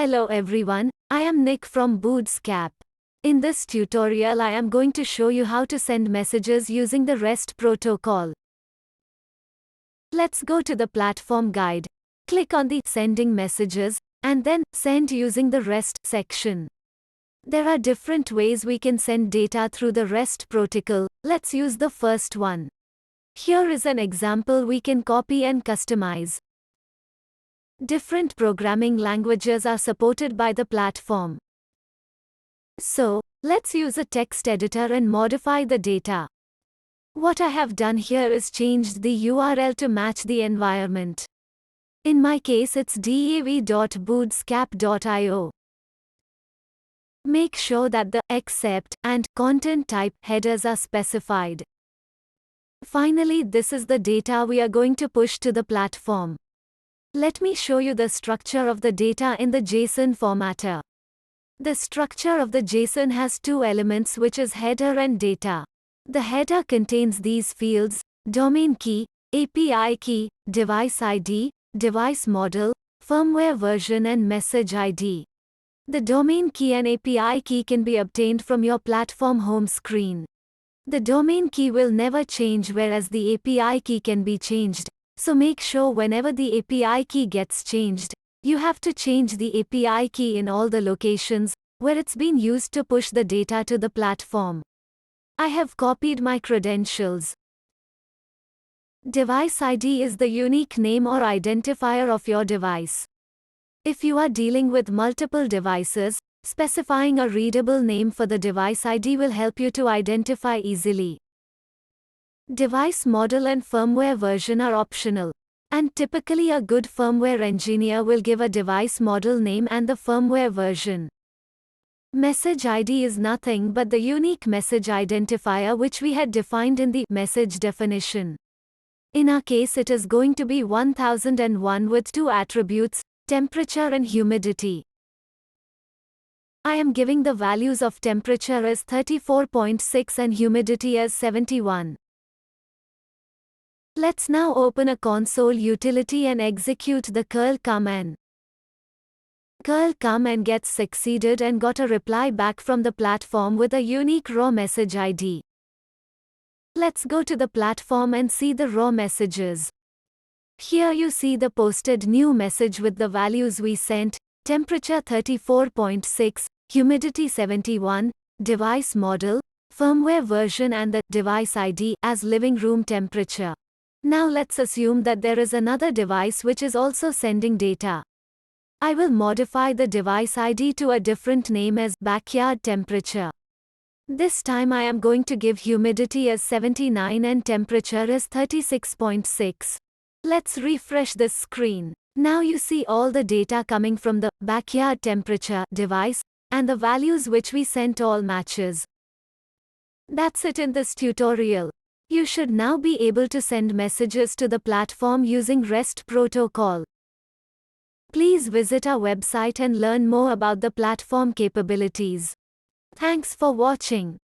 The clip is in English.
Hello everyone, I am Nick from Boodskap. In this tutorial I am going to show you how to send messages using the REST protocol. Let's go to the platform guide. Click on the Sending Messages, and then Send using the REST section. There are different ways we can send data through the REST protocol. Let's use the first one. Here is an example we can copy and customize. Different programming languages are supported by the platform. So, let's use a text editor and modify the data. What I have done here is changed the URL to match the environment. In my case it's dav.boodskap.io. Make sure that the accept and content type headers are specified. Finally, this is the data we are going to push to the platform. Let me show you the structure of the data in the JSON formatter. The structure of the JSON has two elements, which is header and data. The header contains these fields: domain key, API key, device ID, device model, firmware version and message ID. The domain key and API key can be obtained from your platform home screen. The domain key will never change, whereas the API key can be changed. So make sure whenever the API key gets changed, you have to change the API key in all the locations where it's been used to push the data to the platform. I have copied my credentials. Device ID is the unique name or identifier of your device. If you are dealing with multiple devices, specifying a readable name for the device ID will help you to identify easily. Device model and firmware version are optional, and typically a good firmware engineer will give a device model name and the firmware version. Message ID is nothing but the unique message identifier which we had defined in the message definition. In our case it is going to be 1001 with two attributes, temperature and humidity. I am giving the values of temperature as 34.6 and humidity as 71. Let's now open a console utility and execute the curl command. Curl command gets succeeded and got a reply back from the platform with a unique raw message ID. Let's go to the platform and see the raw messages. Here you see the posted new message with the values we sent: temperature 34.6, humidity 71, device model, firmware version and the device ID as living room temperature. Now let's assume that there is another device which is also sending data. I will modify the device ID to a different name as backyard temperature. This time I am going to give humidity as 79 and temperature as 36.6. Let's refresh this screen. Now you see all the data coming from the backyard temperature device, and the values which we sent all matches. That's it in this tutorial. You should now be able to send messages to the platform using REST protocol. Please visit our website and learn more about the platform capabilities. Thanks for watching.